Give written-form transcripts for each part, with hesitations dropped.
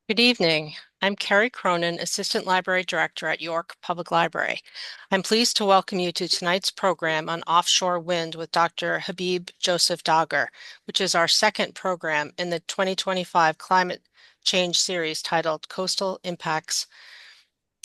Good evening. I'm Carrie Cronin, Assistant Library Director at York Public Library. I'm pleased to welcome you to tonight's program on offshore wind with Dr. Habib Joseph Dagher, which is our second program in the 2025 climate change series titled Coastal Impacts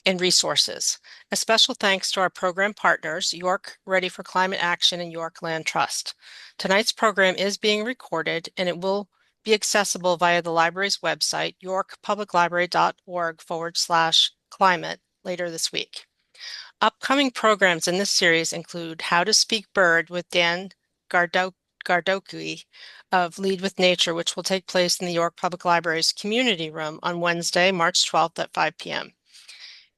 and Resources. A special thanks to our program partners, York Ready for Climate Action and York Land Trust. Tonight's program is being recorded and it will be accessible via the library's website, yorkpubliclibrary.org/climate, later this week. Upcoming programs in this series include How to Speak Bird with Dan Gardocki of Lead with Nature, which will take place in the York Public Library's community room on Wednesday, March 12th at 5 p.m.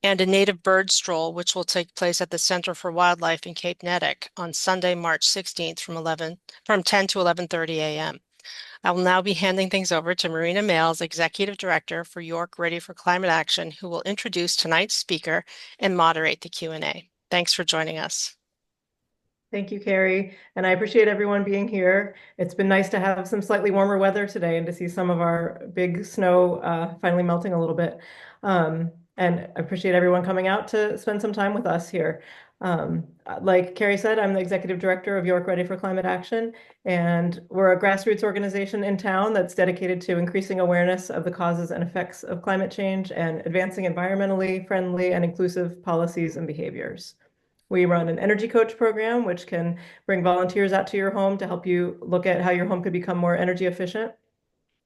and a native bird stroll, which will take place at the Center for Wildlife in Cape Nettic on Sunday, March 16th from 10 to 11:30 a.m. I will now be handing things over to Marina Males, Executive Director for York Ready for Climate Action, who will introduce tonight's speaker and moderate the Q&A. Thanks for joining us. Thank you, Carrie, and I appreciate everyone being here. It's been nice to have some slightly warmer weather today and to see some of our big snow finally melting a little bit. And I appreciate everyone coming out to spend some time with us here. Like Carrie said, I'm the Executive Director of York Ready for Climate Action, and we're a grassroots organization in town that's dedicated to increasing awareness of the causes and effects of climate change and advancing environmentally friendly and inclusive policies and behaviors. We run an energy coach program, which can bring volunteers out to your home to help you look at how your home could become more energy efficient,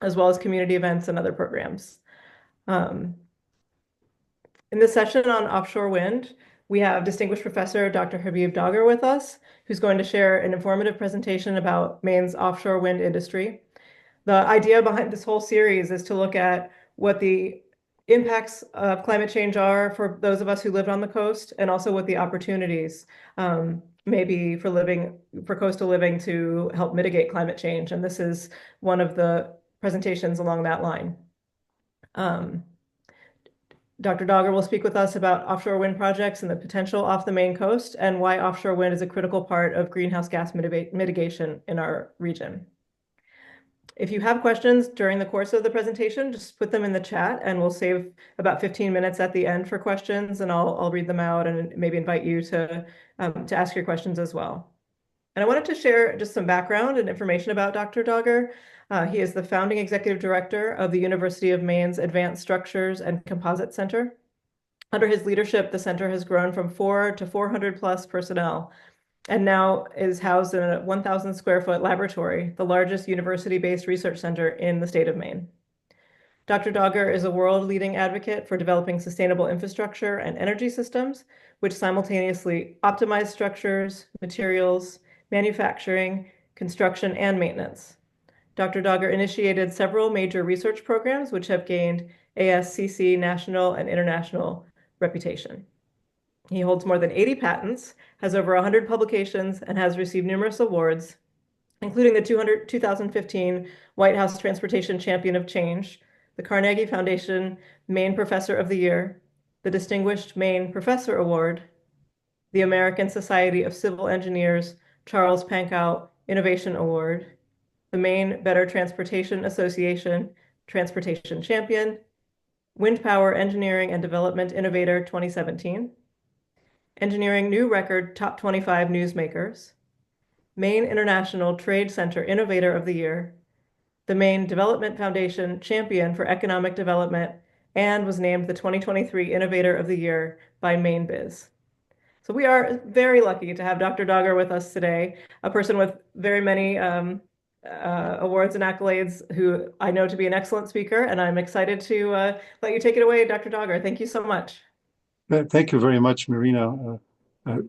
as well as community events and other programs. In this session on offshore wind, we have distinguished professor Dr. Habib Dagher with us, who's going to share an informative presentation about Maine's offshore wind industry. The idea behind this whole series is to look at what the impacts of climate change are for those of us who live on the coast, and also what the opportunities maybe for coastal living to help mitigate climate change. And this is one of the presentations along that line. Dr. Dagher will speak with us about offshore wind projects and the potential off the Maine coast, and why offshore wind is a critical part of greenhouse gas mitigation in our region. If you have questions during the course of the presentation, just put them in the chat and we'll save about 15 minutes at the end for questions, and I'll read them out and maybe invite you to ask your questions as well. And I wanted to share just some background and information about Dr. Dagher. He is the founding executive director of the University of Maine's Advanced Structures and Composite Center. Under his leadership, the center has grown from 4 to 400 plus personnel, and now is housed in a 1,000 square foot laboratory, the largest university-based research center in the state of Maine. Dr. Dagher is a world-leading advocate for developing sustainable infrastructure and energy systems, which simultaneously optimize structures, materials, manufacturing, construction, and maintenance. Dr. Dagher initiated several major research programs which have gained ASCC national and international reputation. He holds more than 80 patents, has over 100 publications, and has received numerous awards, including the 2015 White House Transportation Champion of Change, the Carnegie Foundation Maine Professor of the Year, the Distinguished Maine Professor Award, the American Society of Civil Engineers Charles Pankow Innovation Award, the Maine Better Transportation Association Transportation Champion, Wind Power Engineering and Development Innovator 2017, Engineering New Record Top 25 Newsmakers, Maine International Trade Center Innovator of the Year, the Maine Development Foundation Champion for Economic Development, and was named the 2023 Innovator of the Year by Maine Biz. So we are very lucky to have Dr. Dagher with us today, a person with very many awards and accolades, who I know to be an excellent speaker, and I'm excited to let you take it away, Dr. Dagher. Thank you so much. Thank you very much, Marina, for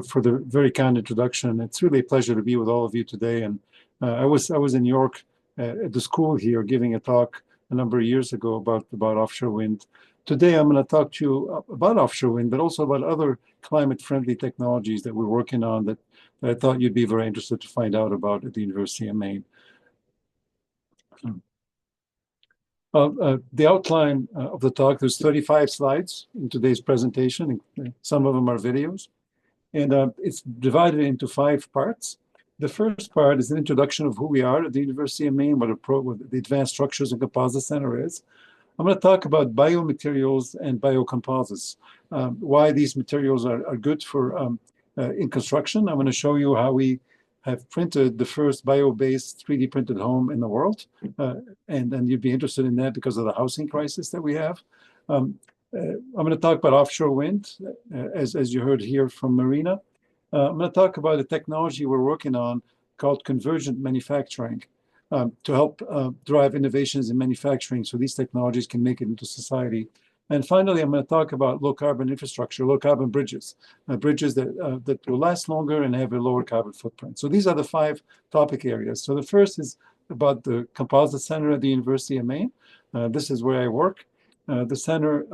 the very kind introduction. It's really a pleasure to be with all of you today. And I was in York at the school here giving a talk a number of years ago about offshore wind. Today I'm going to talk to you about offshore wind, but also about other climate-friendly technologies that we're working on that I thought you'd be very interested to find out about at the University of Maine. The outline of the talk, there's 35 slides in today's presentation. Some of them are videos. And it's divided into 5 parts. The first part is an introduction of who we are at the University of Maine, what the Advanced Structures and Composite Center is. I'm going to talk about biomaterials and biocomposites, why these materials are good for in construction. I'm going to show you how we have printed the first bio-based 3D printed home in the world. And you'd be interested in that because of the housing crisis that we have. I'm going to talk about offshore wind, as you heard here from Marina. I'm going to talk about a technology we're working on called convergent manufacturing to help drive innovations in manufacturing so these technologies can make it into society. And finally, I'm going to talk about low carbon infrastructure, low carbon bridges, bridges that will last longer and have a lower carbon footprint. So these are the 5 topic areas. So the first is about the Composite Center at the University of Maine. This is where I work. The center,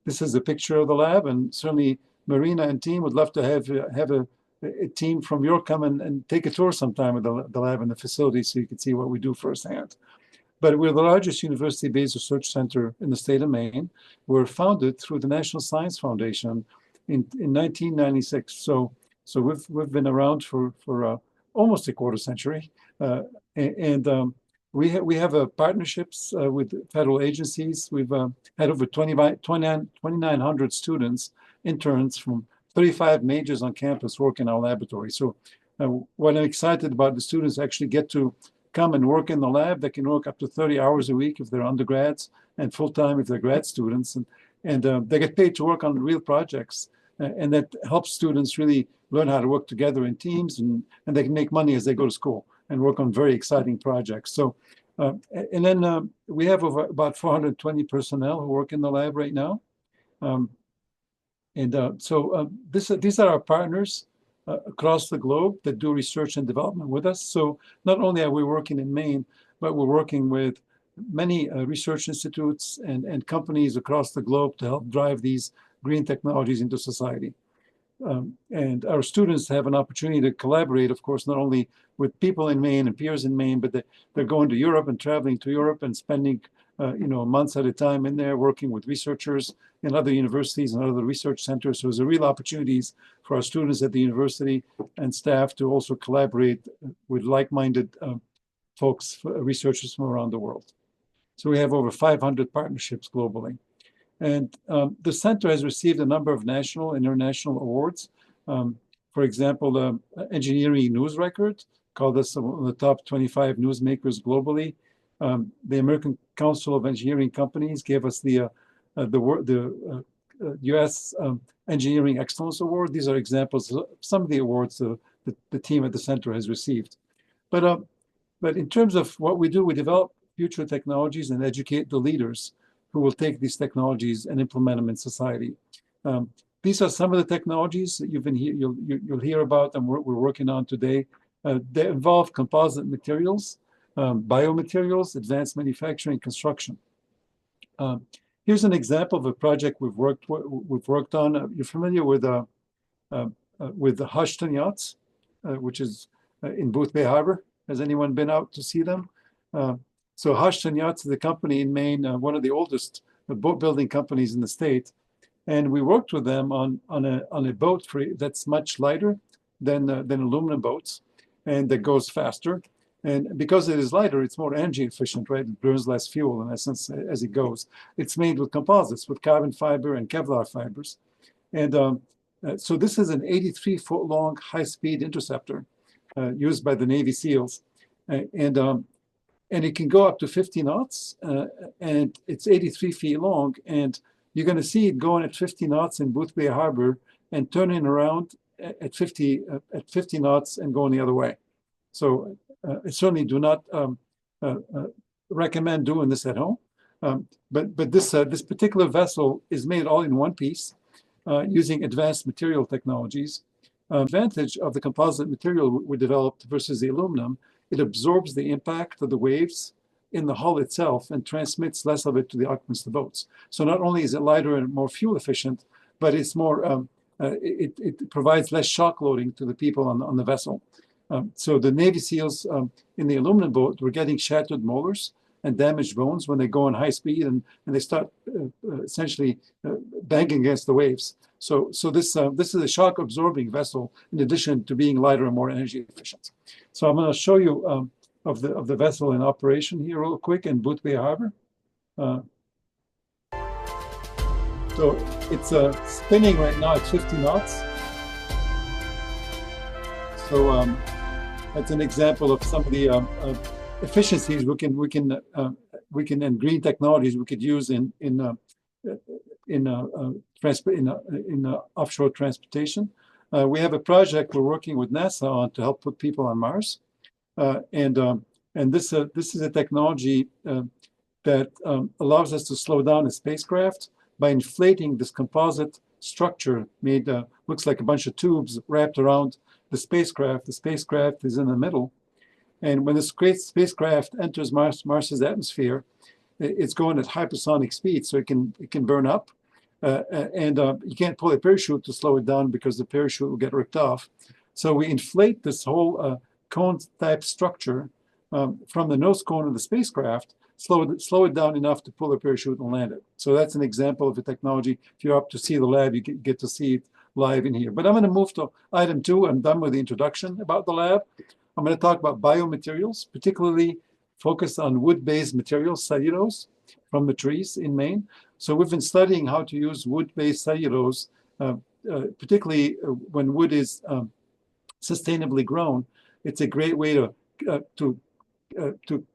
this is a picture of the lab, and certainly Marina and team would love to have a team from York come and take a tour sometime of the lab and the facility so you can see what we do firsthand. But we're the largest university-based research center in the state of Maine. We're founded through the National Science Foundation in 1996. So we've been around for almost a quarter century. We have partnerships with federal agencies. We've had over 2,900 students, interns from 35 majors on campus work in our laboratory. So what I'm excited about, the students actually get to come and work in the lab. They can work up to 30 hours a week if they're undergrads and full-time if they're grad students. And they get paid to work on real projects. And that helps students really learn how to work together in teams, and they can make money as they go to school and work on very exciting projects. So, and then we have about 420 personnel who work in the lab right now. These are our partners across the globe that do research and development with us. So not only are we working in Maine, but we're working with many research institutes and companies across the globe to help drive these green technologies into society. And our students have an opportunity to collaborate, of course, not only with people in Maine and peers in Maine, but they're going to Europe and traveling to Europe and spending months at a time in there working with researchers in other universities and other research centers. So there's a real opportunities for our students at the university and staff to also collaborate with like-minded folks, researchers from around the world. So we have over 500 partnerships globally. And the center has received a number of national and international awards. For example, the Engineering News Record called us one of the top 25 newsmakers globally. The American Council of Engineering Companies gave us the U.S. Engineering Excellence Award. These are examples of some of the awards the team at the center has received. But in terms of what we do, we develop future technologies and educate the leaders who will take these technologies and implement them in society. These are some of the technologies that you'll hear about and we're working on today. They involve composite materials, biomaterials, advanced manufacturing, construction. Here's an example of a project we've worked on. You're familiar with the Hodgson yachts, which is in Boothbay Harbor. Has anyone been out to see them? So Hodgson Yachts is a company in Maine, one of the oldest boat building companies in the state. And we worked with them on a boat that's much lighter than aluminum boats and that goes faster. And because it is lighter, it's more energy efficient, right? It burns less fuel in essence as it goes. It's made with composites, with carbon fiber and Kevlar fibers. And so this is an 83-foot long high-speed interceptor used by the Navy SEALs. And it can go up to 50 knots, and it's 83 feet long. And you're going to see it going at 50 knots in Boothbay Harbor and turning around at 50 knots and going the other way. So I certainly do not recommend doing this at home. But this particular vessel is made all in one piece using advanced material technologies. Advantage of the composite material we developed versus the aluminum, it absorbs the impact of the waves in the hull itself and transmits less of it to the occupants of the boats. So not only is it lighter and more fuel efficient, but it's more, it provides less shock loading to the people on the vessel. So the Navy SEALs in the aluminum boat were getting shattered molars and damaged bones when they go in high speed and they start essentially banging against the waves. So this is a shock absorbing vessel in addition to being lighter and more energy efficient. So I'm going to show you of the vessel in operation here real quick in Boothbay Harbor. So it's spinning right now at 50 knots. So that's an example of some of the efficiencies we can and green technologies we could use in offshore transportation. We have a project we're working with NASA on to help put people on Mars, and this is a technology that allows us to slow down a spacecraft by inflating this composite structure made looks like a bunch of tubes wrapped around the spacecraft. The spacecraft is in the middle, and when the spacecraft enters Mars's atmosphere, it's going at hypersonic speed, so it can burn up, and you can't pull a parachute to slow it down because the parachute will get ripped off. So we inflate this whole cone-type structure from the nose cone of the spacecraft, slow it down enough to pull a parachute and land it. So that's an example of a technology. If you're up to see the lab, you get to see it live in here. But I'm going to move to item 2. I'm done with the introduction about the lab. I'm going to talk about biomaterials, particularly focused on wood-based materials, cellulose, from the trees in Maine. So we've been studying how to use wood-based cellulose, particularly when wood is sustainably grown. It's a great way to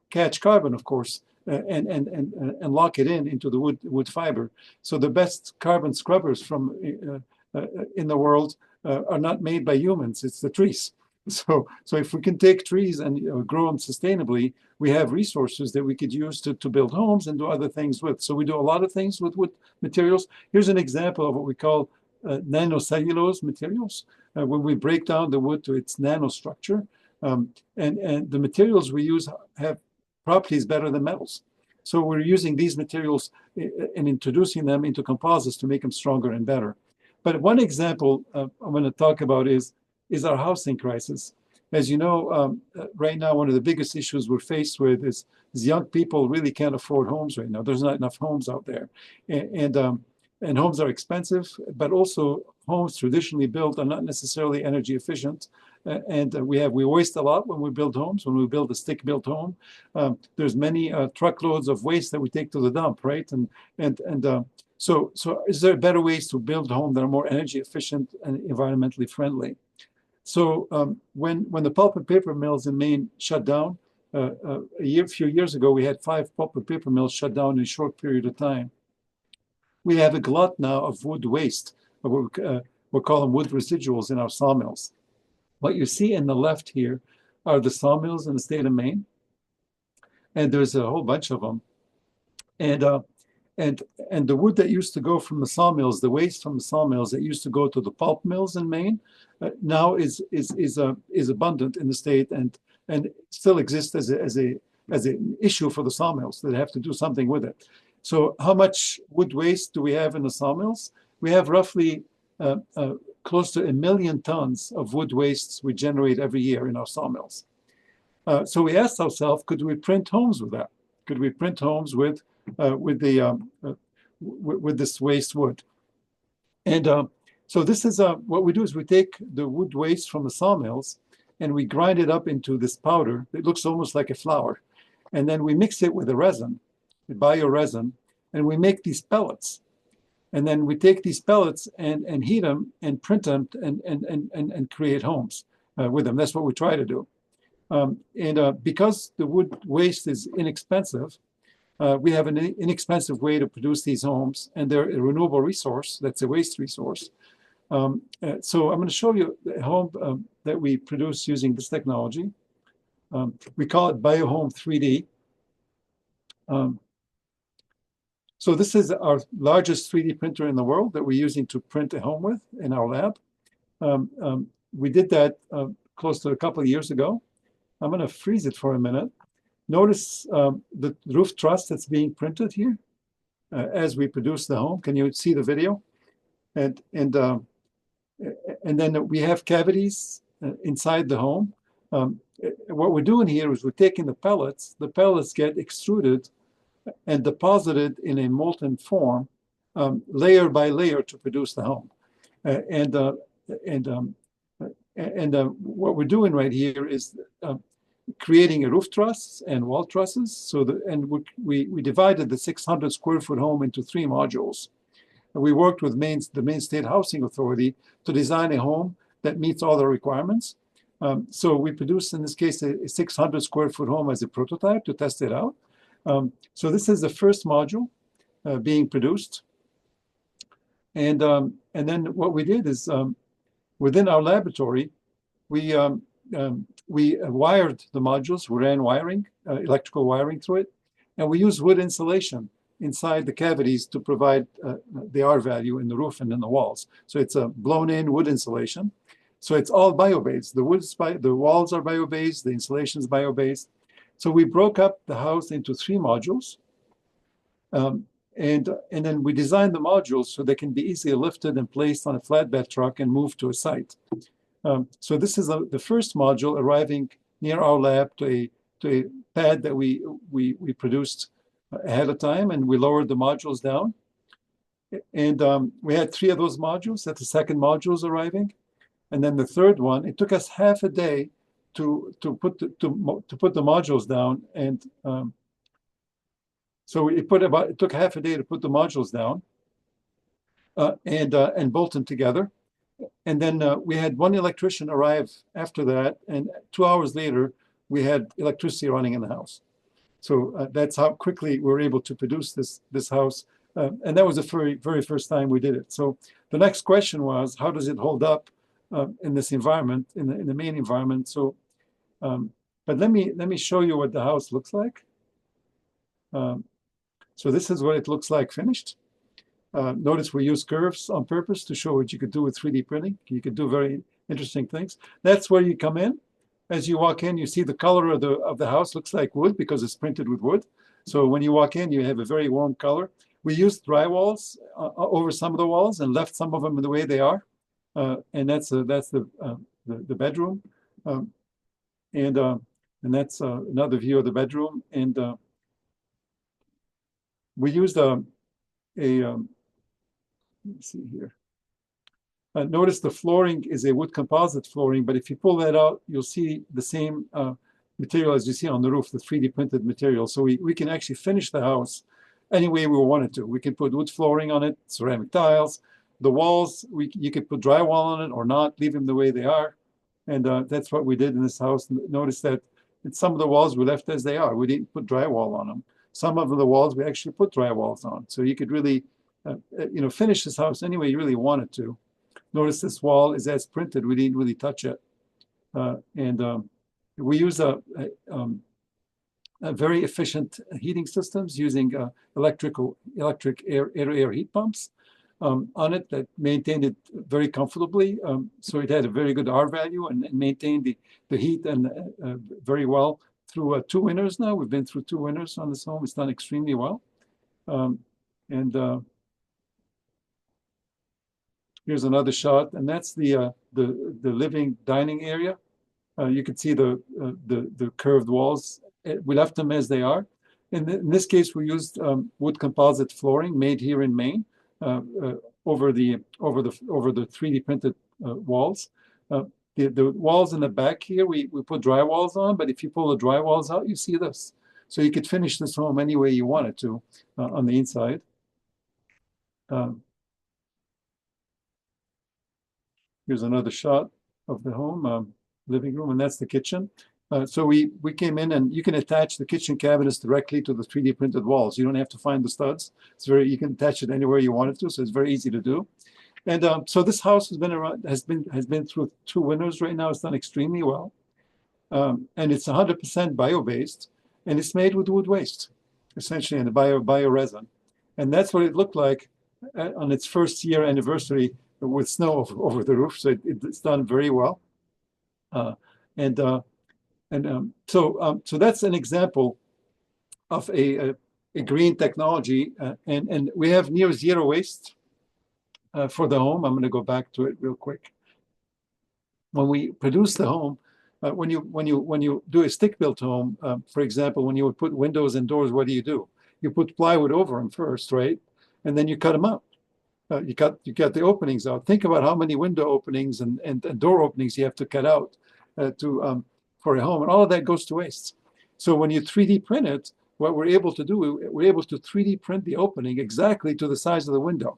catch carbon, of course, and lock it into the wood fiber. So the best carbon scrubbers from in the world are not made by humans; it's the trees. So if we can take trees and grow them sustainably, we have resources that we could use to build homes and do other things with. So we do a lot of things with wood materials. Here's an example of what we call nanocellulose materials. When we break down the wood to its nanostructure, and the materials we use have properties better than metals. So we're using these materials and introducing them into composites to make them stronger and better. But one example I'm going to talk about is our housing crisis. As you know, right now, one of the biggest issues we're faced with is young people really can't afford homes right now. There's not enough homes out there. And homes are expensive, but also homes traditionally built are not necessarily energy efficient. We waste a lot when we build homes. When we build a stick-built home, there's many truckloads of waste that we take to the dump, right? So is there better ways to build a home that are more energy efficient and environmentally friendly? So when the pulp and paper mills in Maine shut down a few years ago, we had 5 pulp and paper mills shut down in a short period of time. We have a glut now of wood waste. We'll call them wood residuals in our sawmills. What you see in the left here are the sawmills in the state of Maine, and there's a whole bunch of them. And the wood that used to go from the sawmills, the waste from the sawmills that used to go to the pulp mills in Maine, now is abundant in the state and still exists as an issue for the sawmills that have to do something with it. So how much wood waste do we have in the sawmills? We have roughly close to 1 million tons of wood wastes we generate every year in our sawmills. So we asked ourselves, could we print homes with that? Could we print homes with this waste wood? And so this is what we do is we take the wood waste from the sawmills and we grind it up into this powder. It looks almost like a flour. And then we mix it with a resin, a bioresin, and we make these pellets. And then we take these pellets and heat them and print them and create homes with them. That's what we try to do. Because the wood waste is inexpensive, we have an inexpensive way to produce these homes, and they're a renewable resource. That's a waste resource. So I'm going to show you a home that we produce using this technology. We call it BioHome 3D. So this is our largest 3D printer in the world that we're using to print a home with in our lab. We did that close to a couple of years ago. I'm going to freeze it for a minute. Notice the roof truss that's being printed here as we produce the home. Can you see the video? And then we have cavities inside the home. What we're doing here is we're taking the pellets. The pellets get extruded and deposited in a molten form, layer by layer, to produce the home. What we're doing right here is creating a roof truss and wall trusses. We divided the 600 square foot home into 3 modules. we worked with the Maine State Housing Authority to design a home that meets all the requirements. So we produced, in this case, a 600 square foot home as a prototype to test it out. So this is the first module being produced. And then what we did is within our laboratory, we wired the modules. We ran wiring, electrical wiring through it, and we used wood insulation inside the cavities to provide the R value in the roof and in the walls. So it's a blown-in wood insulation. So it's all bio-based. The walls are bio-based. The insulation is bio-based. So we broke up the house into 3 modules, and then we designed the modules so they can be easily lifted and placed on a flatbed truck and moved to a site. So this is the first module arriving near our lab to a pad that we produced ahead of time, and we lowered the modules down. And we had 3 of those modules. That's the second modules arriving. And then the third one, it took us half a day to put the modules down. And so it took half a day to put the modules down and bolt them together. And then we had 1 electrician arrive after that, and 2 hours later, we had electricity running in the house. So that's how quickly we were able to produce this house. And that was the very first time we did it. So the next question was, how does it hold up in this environment, in the Maine environment? So, but let me show you what the house looks like. So this is what it looks like finished. Notice we use curves on purpose to show what you could do with 3D printing. You could do very interesting things. That's where you come in. As you walk in, you see the color of the house looks like wood because it's printed with wood. So when you walk in, you have a very warm color. We used drywalls over some of the walls and left some of them in the way they are. And that's the bedroom. And that's another view of the bedroom. And we used let me see here. Notice the flooring is a wood composite flooring, but if you pull that out, you'll see the same material as you see on the roof, the 3D printed material. So we can actually finish the house any way we wanted to. We can put wood flooring on it, ceramic tiles. The walls, you could put drywall on it or not, leave them the way they are. And that's what we did in this house. Notice that some of the walls we left as they are. We didn't put drywall on them. Some of the walls we actually put drywalls on. So you could really finish this house any way you really wanted to. Notice this wall is as printed. We didn't really touch it. We use a very efficient heating systems using electric air-to-air heat pumps on it that maintained it very comfortably. So it had a very good R value and maintained the heat and very well through 2 winters now. We've been through 2 winters on this home. It's done extremely well. Here's another shot, and that's the living dining area. You can see the curved walls. We left them as they are. In this case, we used wood composite flooring made here in Maine over the 3D printed walls. The walls in the back here, we put drywalls on, but if you pull the drywalls out, you see this. So you could finish this home any way you wanted to on the inside. Here's another shot of the home, living room, and that's the kitchen. So we came in, and you can attach the kitchen cabinets directly to the 3D printed walls. You don't have to find the studs. You can attach it anywhere you want it to, so it's very easy to do. And so this house has been through 2 winters right now. It's done extremely well, and it's 100% bio-based, and it's made with wood waste, essentially, and bio resin. And that's what it looked like on its first year anniversary with snow over the roof. So it's done very well. So that's an example of a green technology, and we have near zero waste for the home. I'm going to go back to it real quick. When we produce the home, when you do a stick-built home, for example, when you would put windows and doors, what do? You put plywood over them first, right? And then you cut them out. You got the openings out. Think about how many window openings and door openings you have to cut out for a home, and all of that goes to waste. So when you 3D print it, what we're able to do, we're able to 3D print the opening exactly to the size of the window.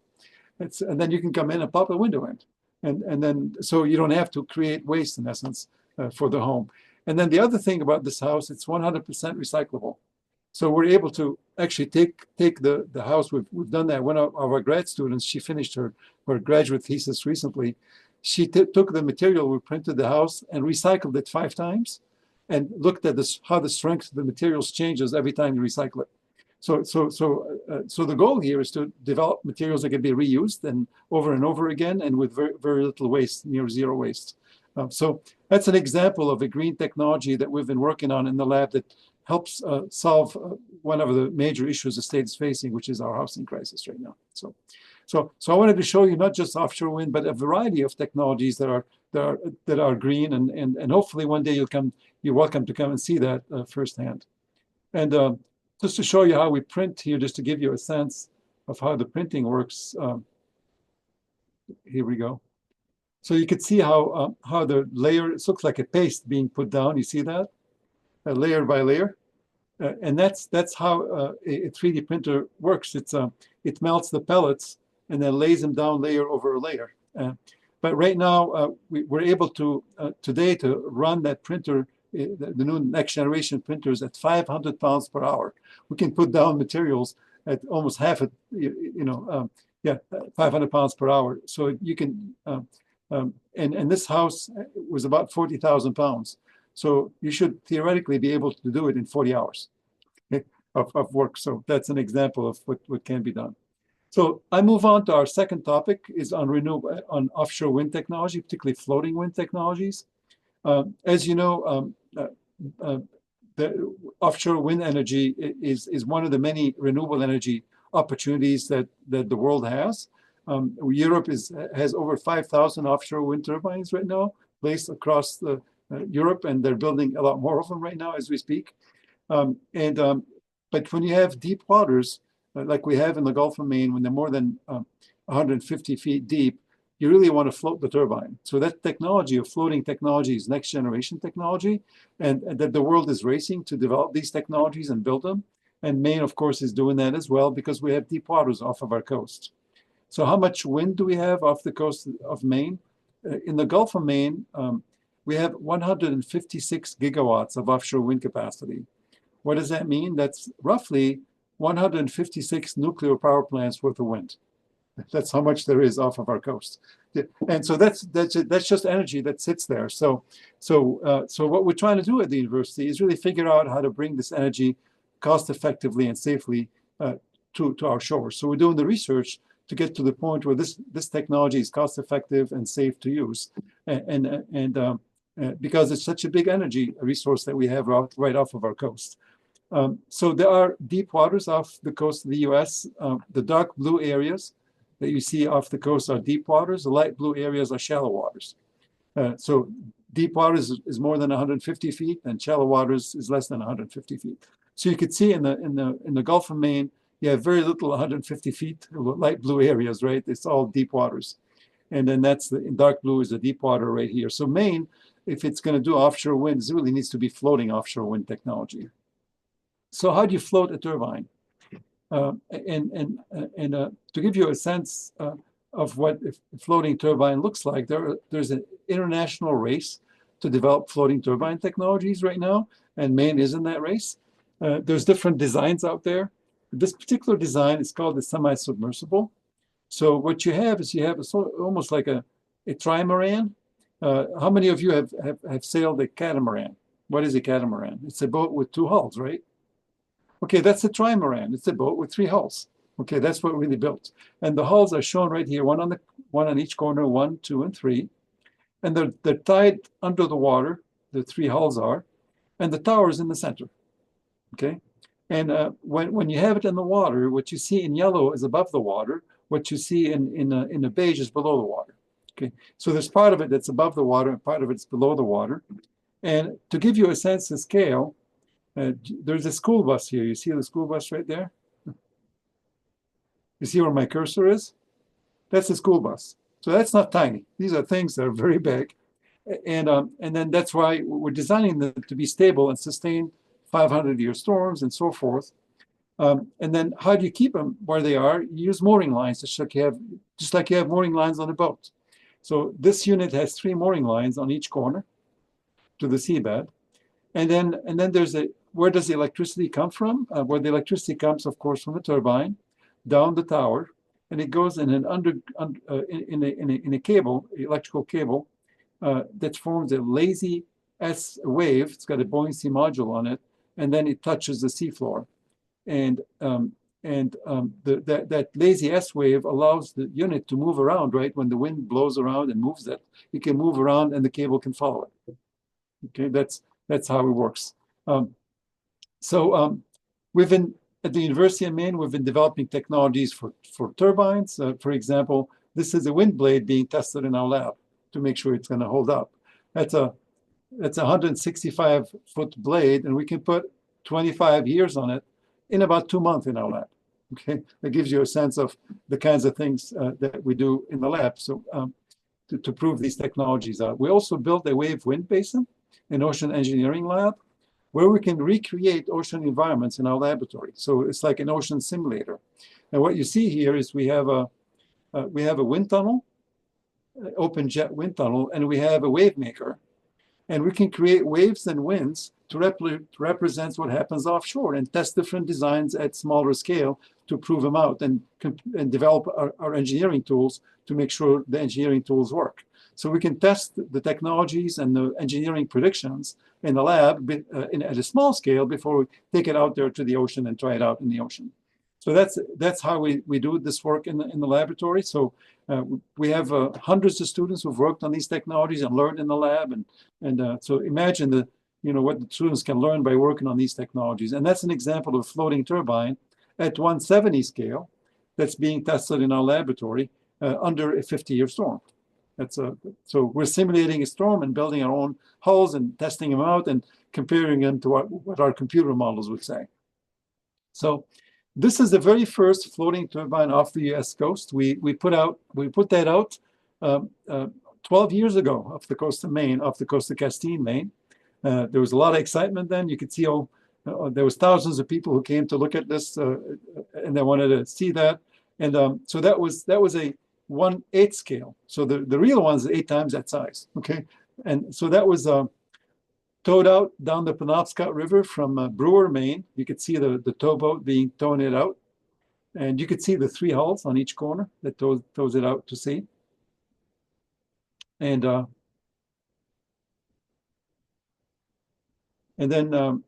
And then you can come in and pop a window in. And then, so you don't have to create waste in essence for the home. And then the other thing about this house, it's 100% recyclable. So we're able to actually take the house. We've done that. One of our grad students, she finished her graduate thesis recently. She took the material, we printed the house and recycled it 5 times and looked at this, how the strength of the materials changes every time you recycle it. So the goal here is to develop materials that can be reused and over again, and with very little waste, near zero waste. So that's an example of a green technology that we've been working on in the lab that helps solve one of the major issues the state is facing, which is our housing crisis right now. So I wanted to show you not just offshore wind, but a variety of technologies that are green, and hopefully one day you're welcome to come and see that firsthand. And just to show you how we print here, just to give you a sense of how the printing works. Here we go. So you can see how the layer, it looks like a paste being put down. You see that? Layer by layer. And that's how a 3D printer works. It melts the pellets and then lays them down layer over layer. But right now, we're able to, today, to run that printer, the new next generation printers at 500 pounds per hour. We can put down materials at almost half a, 500 pounds per hour. So you can, and this house was about 40,000 pounds. So you should theoretically be able to do it in 40 hours of work. So that's an example of what can be done. So I move on to our second topic, is on offshore wind technology, particularly floating wind technologies. As you know, the offshore wind energy is one of the many renewable energy opportunities that the world has. Europe has over 5,000 offshore wind turbines right now placed across Europe, and they're building a lot more of them right now as we speak. But when you have deep waters, like we have in the Gulf of Maine, when they're more than 150 feet deep, you really want to float the turbine. So that technology of floating technology is next generation technology, and that the world is racing to develop these technologies and build them. And Maine, of course, is doing that as well, because we have deep waters off of our coast. So how much wind do we have off the coast of Maine? In the Gulf of Maine, we have 156 gigawatts of offshore wind capacity. What does that mean? That's roughly 156 nuclear power plants worth of wind. That's how much there is off of our coast. And so that's just energy that sits there. So what we're trying to do at the university is really figure out how to bring this energy cost effectively and safely to our shores. So we're doing the research to get to the point where this technology is cost effective and safe to use, and because it's such a big energy resource that we have right off of our coast. So there are deep waters off the coast of the U.S. The dark blue areas that you see off the coast are deep waters. The light blue areas are shallow waters. So deep waters is more than 150 feet, and shallow waters is less than 150 feet. So you could see in the Gulf of Maine, you have very little 150 feet light blue areas, right? It's all deep waters. And then in dark blue is the deep water right here. So Maine, if it's going to do offshore wind, it really needs to be floating offshore wind technology. So how do you float a turbine? To give you a sense of what a floating turbine looks like, there's an international race to develop floating turbine technologies right now, and Maine is in that race. There's different designs out there. This particular design is called the semi-submersible. So what you have is almost like a trimaran. How many of you have sailed a catamaran? What is a catamaran? It's a boat with 2 hulls, right? Okay, that's a trimaran. It's a boat with 3 hulls. Okay, that's what we really built. And the hulls are shown right here, one on each corner, 1, 2, and 3. And they're tied under the water, the 3 hulls are, and the tower is in the center. Okay? And when you have it in the water, what you see in yellow is above the water. What you see in the beige is below the water. Okay, so there's part of it that's above the water and part of it's below the water. And to give you a sense of scale, there's a school bus here. You see the school bus right there? You see where my cursor is? That's a school bus. So that's not tiny. These are things that are very big. And then that's why we're designing them to be stable and sustain 500-year storms and so forth. And then how do you keep them where they are? You use mooring lines, just like you have just like you have mooring lines on a boat. So this unit has 3 mooring lines on each corner to the seabed. And then there's where does the electricity come from? Where the electricity comes, of course, from the turbine down the tower, and it goes in an in a cable, electrical cable, that forms a lazy S wave. It's got a buoyancy module on it, and then it touches the seafloor. And that lazy S wave allows the unit to move around, right? When the wind blows around and moves it, it can move around and the cable can follow it. Okay, that's how it works. Um, we've been at the University of Maine, we've been developing technologies for turbines. For example, this is a wind blade being tested in our lab to make sure it's going to hold up. That's a 165-foot blade, and we can put 25 years on it in about 2 months in our lab. Okay, that gives you a sense of the kinds of things that we do in the lab. So to prove these technologies out, we also built a wave wind basin, an ocean engineering lab, where we can recreate ocean environments in our laboratory. So it's like an ocean simulator. And what you see here is we have a wind tunnel, open jet wind tunnel, and we have a wave maker. And we can create waves and winds to represent what happens offshore and test different designs at smaller scale to prove them out and develop our engineering tools to make sure the engineering tools work. So we can test the technologies and the engineering predictions in the lab at a small scale before we take it out there to the ocean and try it out in the ocean. So that's how we do this work in the laboratory. So we have hundreds of students who've worked on these technologies and learned in the lab, and so imagine what the students can learn by working on these technologies. And that's an example of a floating turbine at 170 scale that's being tested in our laboratory under a 50-year storm. So we're simulating a storm and building our own hulls and testing them out and comparing them to what our computer models would say. So this is the very first floating turbine off the U.S. coast. We put that out 12 years ago off the coast of Maine, off the coast of Castine, Maine. There was a lot of excitement then. You could see there was thousands of people who came to look at this and they wanted to see that. And so that was a 1/8 scale. So the real one is 8 times that size. Okay, and so that was towed out down the Penobscot River from Brewer, Maine. You could see the towboat being towed it out, and you could see the 3 hulls on each corner that tows it out to sea. And then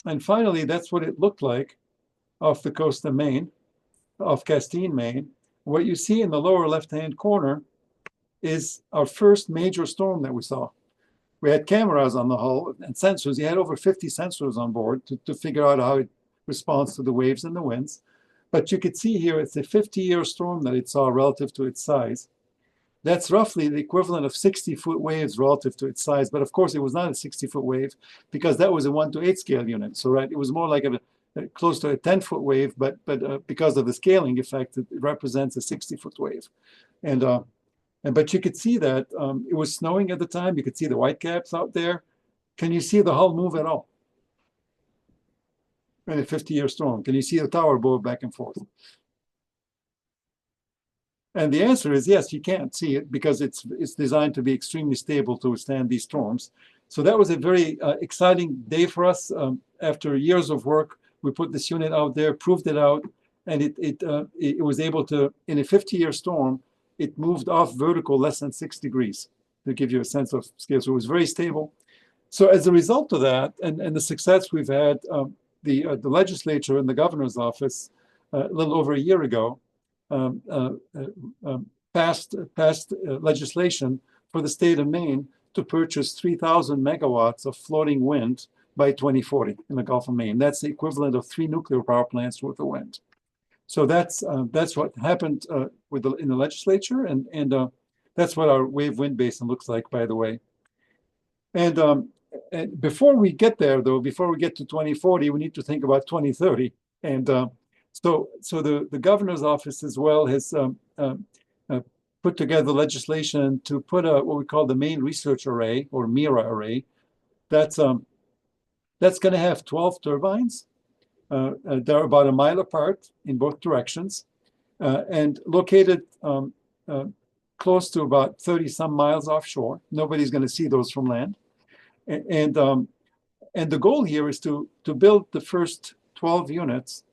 and finally, that's what it looked like off the coast of Maine, off Castine, Maine. What you see in the lower left-hand corner is our first major storm that we saw. We had cameras on the hull and sensors. You had over 50 sensors on board to figure out how it responds to the waves and the winds. But you could see here it's a 50-year storm that it saw relative to its size. That's roughly the equivalent of 60-foot waves relative to its size. But of course, it was not a 60-foot wave because that was a 1/8 scale unit. So right, it was more like close to a 10-foot wave, but because of the scaling effect, it represents a 60-foot wave. But you could see that it was snowing at the time. You could see the whitecaps out there. Can you see the hull move at all in a 50-year storm? Can you see the tower bow back and forth? And the answer is yes, you can't see it because it's designed to be extremely stable to withstand these storms. So that was a very exciting day for us. After years of work, we put this unit out there, proved it out, and it was able to, in a 50-year storm, it moved off vertical less than 6 degrees to give you a sense of scale. So it was very stable. So as a result of that, and the success we've had, the legislature and the governor's office a little over a year ago passed legislation for the state of Maine to purchase 3,000 megawatts of floating wind by 2040 in the Gulf of Maine. That's the equivalent of 3 nuclear power plants worth of wind. So that's what happened in the legislature, and that's what our wave wind basin looks like, by the way. And before we get there, though, before we get to 2040, we need to think about 2030. And so the governor's office as well has put together legislation to put what we call the Maine Research Array, or MIRA array. That's going to have 12 turbines. They're about a mile apart in both directions. and located uh, close to about 30 some miles offshore. Nobody's going to see those from land. And, um, and the goal here is to build the first 12 units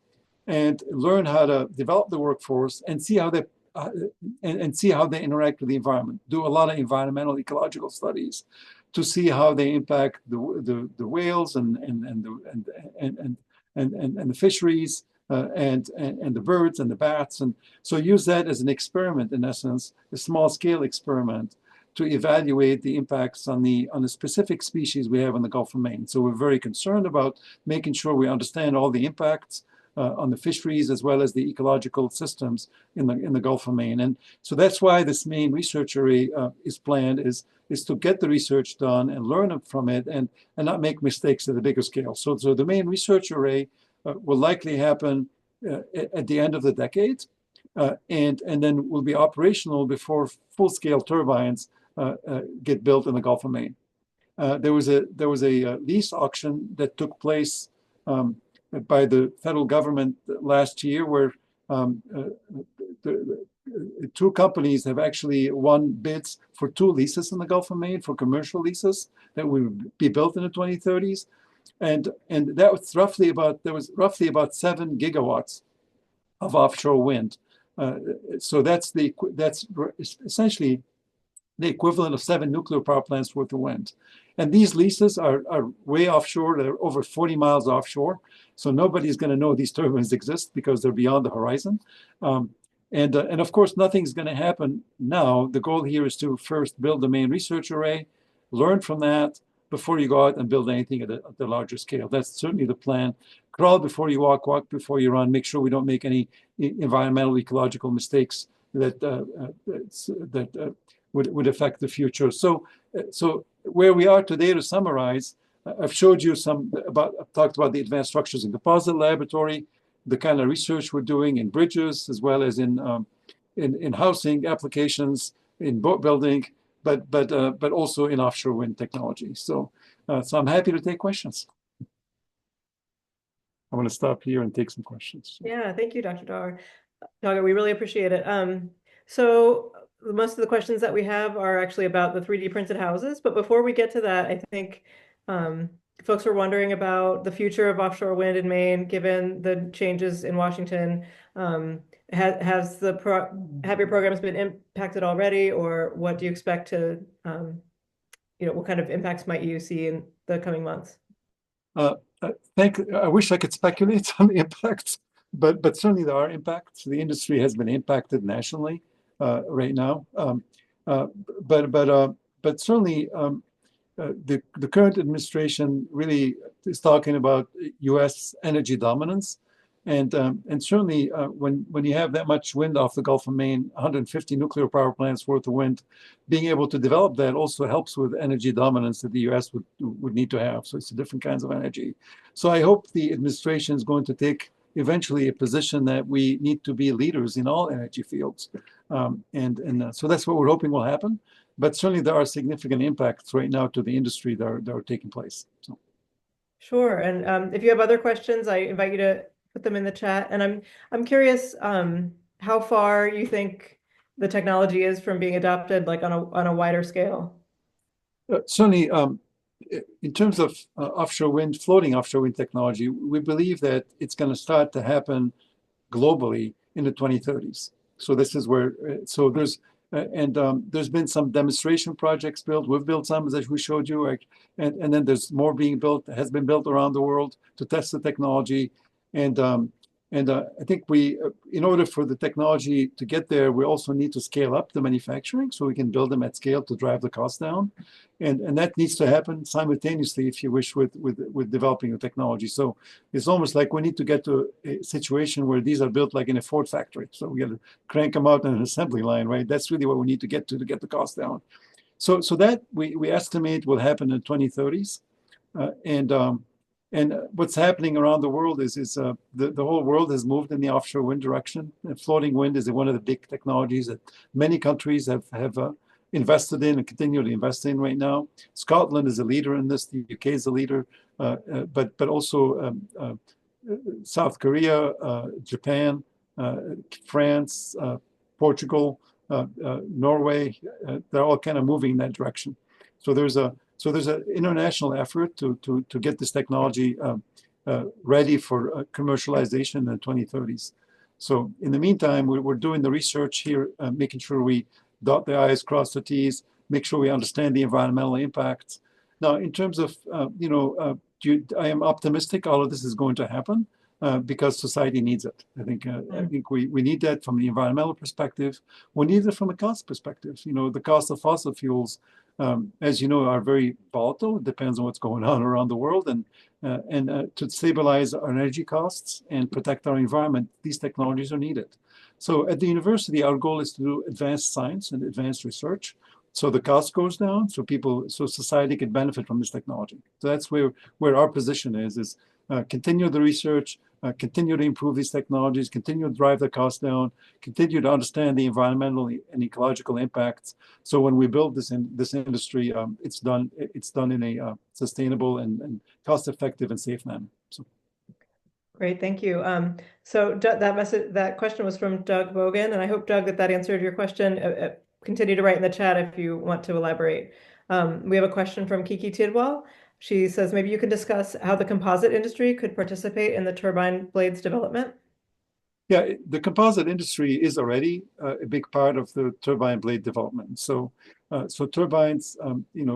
and learn how to develop the workforce and see how they uh, and see how they interact with the environment. Do a lot of environmental ecological studies to see how they impact the whales and the fisheries and the birds and the bats, and so use that as an experiment, in essence, a small scale experiment to evaluate the impacts on the specific species we have in the Gulf of Maine. So we're very concerned about making sure we understand all the impacts on the fisheries as well as the ecological systems in the Gulf of Maine. And so that's why this Maine research array is planned, is to get the research done and learn from it and not make mistakes at a bigger scale. So the Maine research array will likely happen at the end of the decade, and then will be operational before full-scale turbines get built in the Gulf of Maine. There was a lease auction that took place by the federal government last year, where the two companies have actually won bids for two leases in the Gulf of Maine for commercial leases that will be built in the 2030s, and that was roughly about 7 gigawatts of offshore wind. So that's essentially the equivalent of 7 nuclear power plants worth of wind. And these leases are way offshore. They're over 40 miles offshore. So nobody's going to know these turbines exist because they're beyond the horizon. And of course, nothing's going to happen now. The goal here is to first build the Maine research array, learn from that before you go out and build anything at the larger scale. That's certainly the plan. Crawl before you walk, walk before you run. Make sure we don't make any environmental, ecological mistakes that would affect the future. So where we are today, to summarize, I've showed you I've talked about the Advanced Structures and Composite Laboratory, the kind of research we're doing in bridges as well as in housing applications, in boat building, but also in offshore wind technology. So I'm happy to take questions. I'm going to stop here and take some questions. Yeah, thank you, Dr. Dagher. Dagher, we really appreciate it. So most of the questions that we have are actually about the 3D printed houses. But before we get to that, I think folks are wondering about the future of offshore wind in Maine, given the changes in Washington. Have your programs been impacted already, or what do you expect to, what kind of impacts might you see in the coming months? I wish I could speculate on the impacts, but certainly there are impacts. The industry has been impacted nationally right now, but certainly the current administration really is talking about U.S. energy dominance, and certainly when you have that much wind off the Gulf of Maine, 150 nuclear power plants worth of wind, being able to develop that also helps with energy dominance that the U.S. would need to have. So it's different kinds of energy. So I hope the administration is going to take eventually a position that we need to be leaders in all energy fields, so that's what we're hoping will happen. But certainly there are significant impacts right now to the industry that are taking place. So. Sure, and if you have other questions, I invite you to put them in the chat. And I'm curious how far you think the technology is from being adopted, like on a wider scale. Certainly, in terms of offshore wind, floating offshore wind technology, we believe that it's going to start to happen globally in the 2030s. So this is where there's been some demonstration projects built. We've built some, as we showed you, and then there's more being built, has been built around the world to test the technology. And I think in order for the technology to get there, we also need to scale up the manufacturing so we can build them at scale to drive the cost down. And that needs to happen simultaneously, if you wish, with developing the technology. So it's almost like we need to get to a situation where these are built like in a Ford factory. So we got to crank them out on an assembly line, right? That's really what we need to get get the cost down. So that we estimate will happen in the 2030s. And what's happening around the world is the whole world has moved in the offshore wind direction. And floating wind is one of the big technologies that many countries have invested in and continue to invest in right now. Scotland is a leader in this. The UK is a leader, but also South Korea, Japan, France, Portugal, Norway, they're all kind of moving in that direction. So there's an international effort to get this technology ready for commercialization in the 2030s. So in the meantime, we're doing the research here, making sure we dot the I's, cross the T's, make sure we understand the environmental impacts. Now, in terms of, I am optimistic all of this is going to happen because society needs it. I think we need that from the environmental perspective. We need it from a cost perspective. The cost of fossil fuels, as you know, are very volatile. It depends on what's going on around the world. And to stabilize our energy costs and protect our environment, these technologies are needed. So at the university, our goal is to do advanced science and advanced research. So the cost goes down, so society can benefit from this technology. So that's where our position is continue the research, continue to improve these technologies, continue to drive the cost down, continue to understand the environmental and ecological impacts. So when we build this industry, it's done in a sustainable and cost-effective and safe manner. So. Great, thank you. So that question was from Doug Bogan, and I hope, Doug, that answered your question. Continue to write in the chat if you want to elaborate. We have a question from Kiki Tidwell. She says, maybe you can discuss how the composite industry could participate in the turbine blades development. Yeah, the composite industry is already a big part of the turbine blade development. So turbines,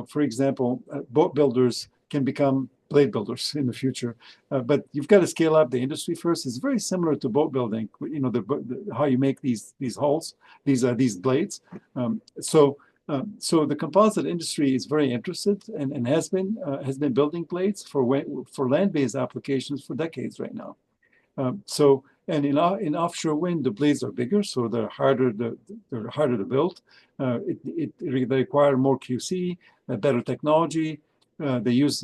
for example, boat builders can become blade builders in the future, but you've got to scale up the industry first. It's very similar to boat building. How you make these hulls, these blades. So the composite industry is very interested and has been building blades for land-based applications for decades right now. And in offshore wind, the blades are bigger, so they're harder to build. They require more QC, better technology. They use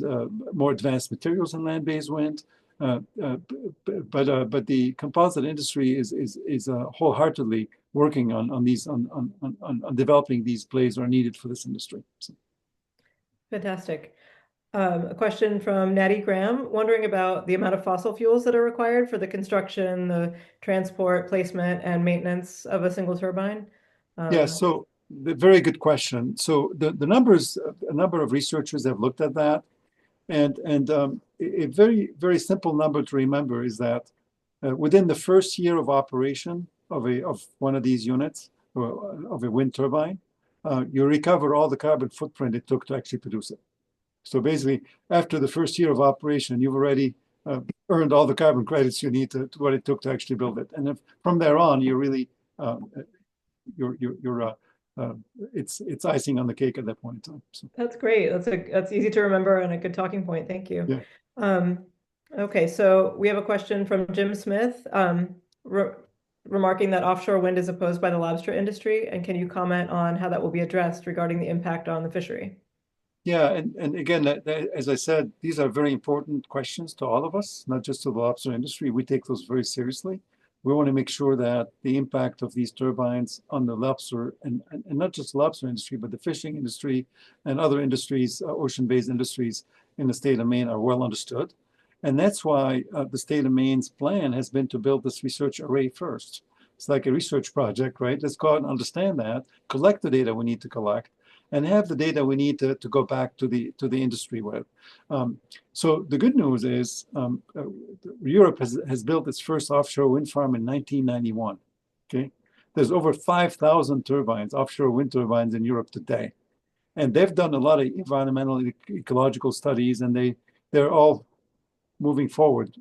more advanced materials in land-based wind. But the composite industry is wholeheartedly working on developing these blades that are needed for this industry. So. Fantastic. A question from Natty Graham, wondering about the amount of fossil fuels that are required for the construction, the transport, placement, and maintenance of a single turbine. Yeah, so very good question. So the numbers, a number of researchers have looked at that, and a very, very simple number to remember is that within the first year of operation of one of these units, of a wind turbine, you recover all the carbon footprint it took to actually produce it. So basically, after the first year of operation, you've already earned all the carbon credits you need to what it took to actually build it. And from there on, you're really it's icing on the cake at that point in time. So. That's great. That's easy to remember and a good talking point. Thank you. Yeah. Okay, so we have a question from Jim Smith, remarking that offshore wind is opposed by the lobster industry, and can you comment on how that will be addressed regarding the impact on the fishery? Yeah, and again, as I said, these are very important questions to all of us, not just to the lobster industry. We take those very seriously. We want to make sure that the impact of these turbines on the lobster, and not just the lobster industry, but the fishing industry and other industries, ocean-based industries in the state of Maine are well understood. And that's why the state of Maine's plan has been to build this research array first. It's like a research project, right? Let's go out and understand that, collect the data we need to collect, and have the data we need to go back to the industry with. So the good news is Europe has built its first offshore wind farm in 1991. Okay, there's over 5,000 turbines, offshore wind turbines in Europe today, and they've done a lot of environmental ecological studies, and they're all moving forward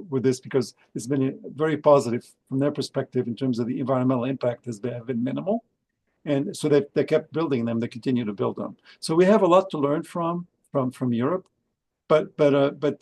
with this because it's been very positive from their perspective in terms of the environmental impact has been minimal. And so they kept building them. They continue to build them. So we have a lot to learn from Europe, but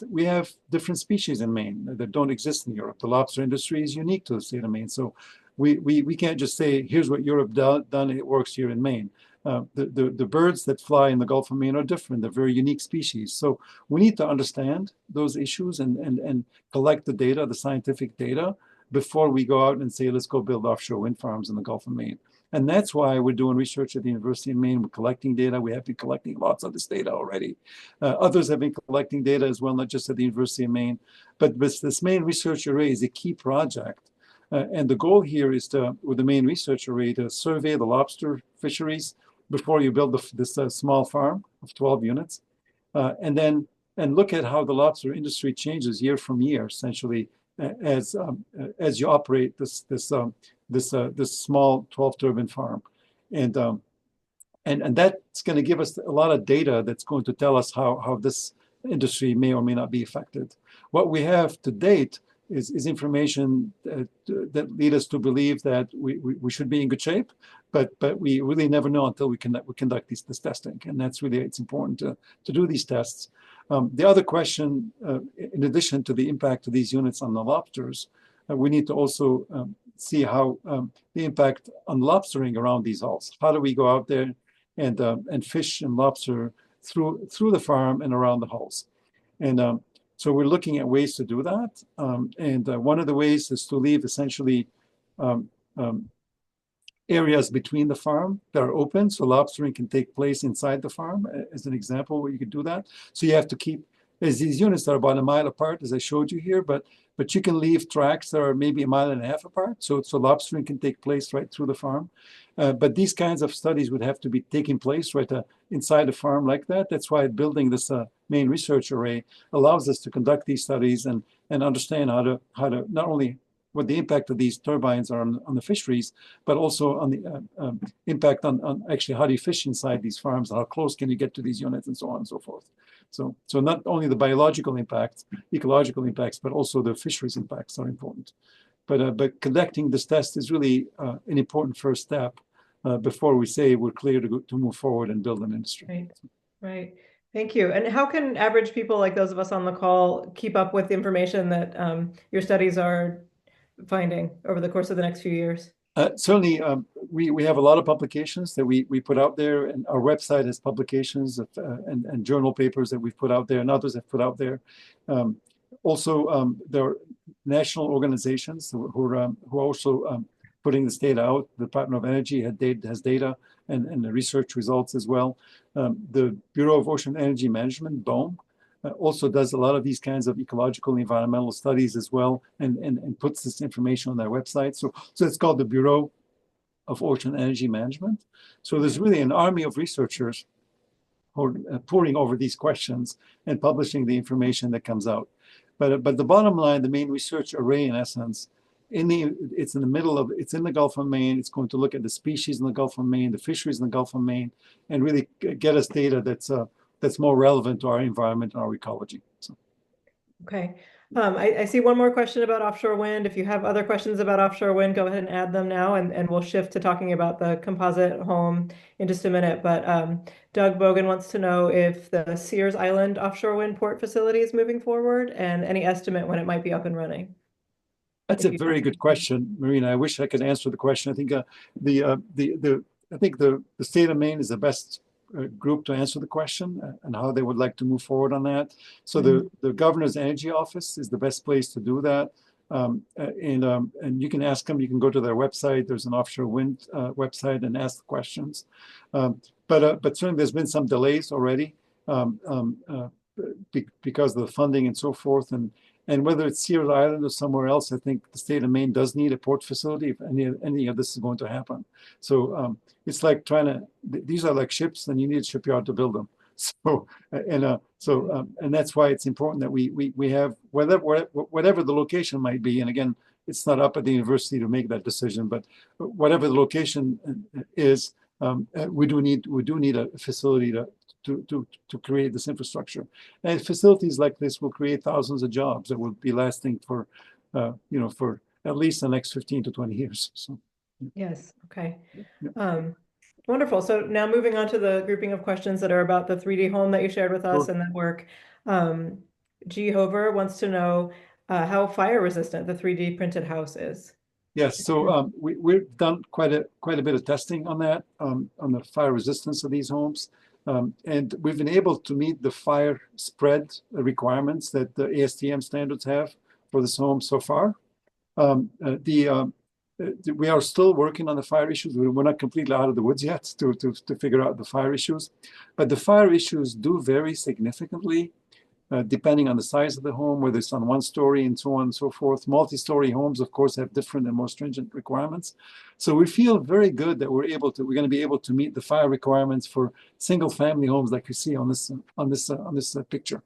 we have different species in Maine that don't exist in Europe. The lobster industry is unique to the state of Maine. So we can't just say, here's what Europe done, it works here in Maine. The birds that fly in the Gulf of Maine are different. They're very unique species. So we need to understand those issues and collect the data, the scientific data, before we go out and say, let's go build offshore wind farms in the Gulf of Maine. And that's why we're doing research at the University of Maine. We're collecting data. We have been collecting lots of this data already. Others have been collecting data as well, not just at the University of Maine. But this Maine Research Array is a key project And the goal here is to, with the Maine Research Array, to survey the lobster fisheries before you build this small farm of 12 units, and look at how the lobster industry changes year from year, essentially, as you operate this small 12 turbine farm, and that's going to give us a lot of data that's going to tell us how this industry may or may not be affected. What we have to date is information that lead us to believe that we should be in good shape, but we really never know until we conduct this testing, and that's really, it's important to do these tests. The other question, in addition to the impact of these units on the lobsters, we need to also see how the impact on lobstering around these hulls. How do we go out there and fish and lobster through the farm and around the hulls? And so we're looking at ways to do that. And one of the ways is to leave essentially areas between the farm that are open, so lobstering can take place inside the farm, as an example where you could do that. So you have to keep, as these units are about a mile apart, as I showed you here, but you can leave tracks that are maybe a mile and a half apart, so lobstering can take place right through the farm. But these kinds of studies would have to be taking place right inside the farm like that. That's why building this Maine Research Array allows us to conduct these studies and understand how to not only what the impact of these turbines are on the fisheries, but also on the impact on actually how do you fish inside these farms, how close can you get to these units, and so on and so forth. So not only the biological impacts, ecological impacts, but also the fisheries impacts are important. But conducting this test is really an important first step before we say we're clear to move forward and build an industry. Right, right. Thank you. And how can average people like those of us on the call keep up with the information that your studies are finding over the course of the next few years? Certainly, we have a lot of publications that we put out there, and our website has publications and journal papers that we've put out there, and others have put out there. Also, there are national organizations who are also putting this data out. The Department of Energy has data and the research results as well. The Bureau of Ocean Energy Management, BOEM, also does a lot of these kinds of ecological and environmental studies as well, and puts this information on their website. So it's called the Bureau of Ocean Energy Management. So there's really an army of researchers who are poring over these questions and publishing the information that comes out. But the bottom line, the Maine Research Array, in essence, it's in the Gulf of Maine. It's going to look at the species in the Gulf of Maine, the fisheries in the Gulf of Maine, and really get us data that's more relevant to our environment and our ecology. So. Okay. I see one more question about offshore wind. If you have other questions about offshore wind, go ahead and add them now, and we'll shift to talking about the composite home in just a minute. But Doug Bogan wants to know if the Sears Island offshore wind port facility is moving forward and any estimate when it might be up and running. That's a very good question, Marina. I wish I could answer the question. I think the state of Maine is the best group to answer the question and how they would like to move forward on that. So the governor's energy office is the best place to do that. And you can ask them, you can go to their website. There's an offshore wind website and ask the questions. But certainly there's been some delays already because of the funding and so forth. And whether it's Sears Island or somewhere else, I think the state of Maine does need a port facility if any of this is going to happen. So it's like these are like ships, and you need a shipyard to build them. So and that's why it's important that we have whatever the location might be. And again, it's not up at the university to make that decision, but whatever the location is, we do need a facility to create this infrastructure. And facilities like this will create thousands of jobs that will be lasting for for at least the next 15 to 20 years. So yes, okay. Yeah. Wonderful. So now moving on to the grouping of questions that are about the 3D home that you shared with us and that work. G. Hover wants to know how fire resistant the 3D printed house is. Yes, so we've done quite a bit of testing on that, on the fire resistance of these homes. And we've been able to meet the fire spread requirements that the ASTM standards have for this home so far. We are still working on the fire issues. We're not completely out of the woods yet to figure out the fire issues. But the fire issues do vary significantly depending on the size of the home, whether it's on one story and so on and so forth. Multi-story homes, of course, have different and more stringent requirements. So we feel very good that we're going to be able to meet the fire requirements for single-family homes like you see on this picture,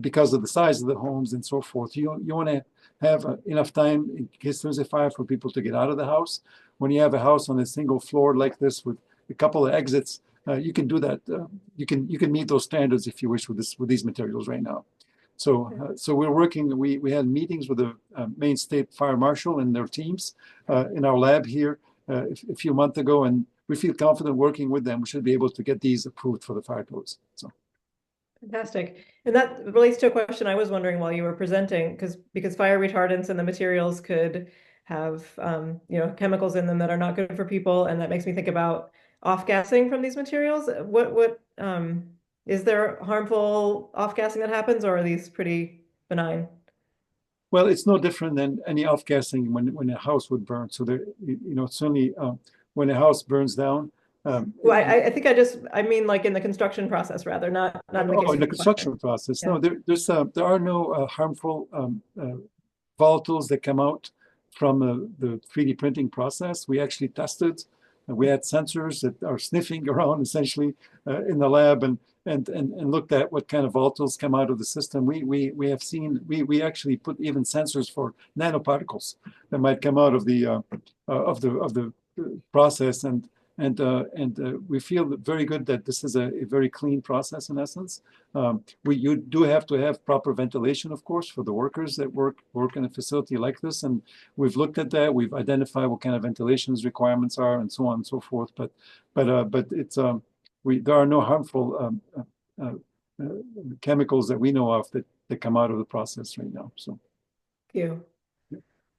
because of the size of the homes and so forth. You want to have enough time in case there's a fire for people to get out of the house. When you have a house on a single floor like this with a couple of exits, you can do that. You can meet those standards if you wish with these materials right now. So we're working. We had meetings with the Maine State Fire Marshal and their teams in our lab here a few months ago, and we feel confident working with them. We should be able to get these approved for the fire codes. So. Fantastic. And that relates to a question I was wondering while you were presenting, because fire retardants and the materials could have chemicals in them that are not good for people, and that makes me think about off-gassing from these materials. What is there harmful off-gassing that happens, or are these pretty benign? Well, it's no different than any off-gassing when a house would burn. So there, certainly when a house burns down. Well, I think I mean like in the construction process rather, not in the case In of the the fire. construction process, Yeah. no, there are no harmful volatiles that come out from the 3D printing process. We actually tested. We had sensors that are sniffing around essentially in the lab and looked at what kind of volatiles come out of the system. We have seen we actually put even sensors for nanoparticles that might come out of the process and we feel very good that this is a very clean process in essence. You do have to have proper ventilation, of course, for the workers that work in a facility like this. And we've looked at that. We've identified what kind of ventilation requirements are and so on and so forth. But it's there are no harmful chemicals that we know of that come out of the process right now. So. Thank you.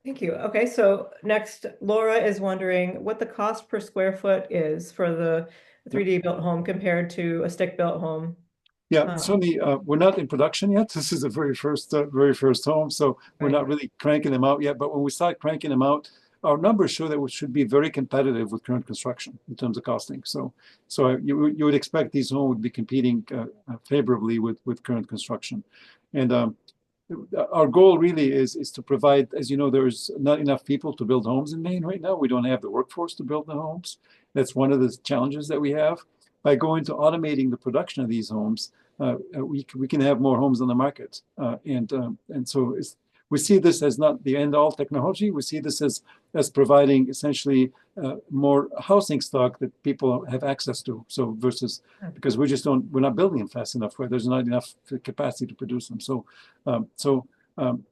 Thank you. Okay, so next, Laura is wondering what the cost per square foot is for the 3D built home compared to a stick built home. Yeah, certainly we're not in production yet. This is the very first home, so we're not really cranking them out yet. But when we start cranking them out, our numbers show that we should be very competitive with current construction in terms of costing. So you would expect these homes would be competing favorably with current construction, and our goal really is to provide, as you know, there's not enough people to build homes in Maine right now. We don't have the workforce to build the homes. That's one of the challenges that we have. By going to automating the production of these homes, we can have more homes on the market. And so we see this as not the end-all technology. We see this as providing essentially more housing stock that people have access to. So because we're not building them fast enough, where there's not enough capacity to produce them. So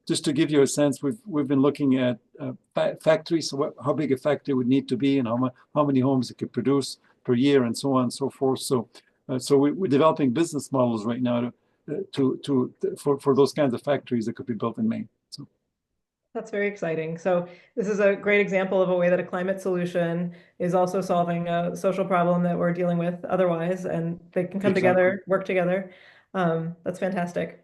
just to give you a sense, we've been looking at factories, so how big a factory would need to be, and how many homes it could produce per year, and so on and so forth. So we're developing business models right now for those kinds of factories that could be built in Maine. So. That's very exciting. So this is a great example of a way that a climate solution is also solving a social problem that we're dealing with otherwise, and they can come together, work together. That's fantastic.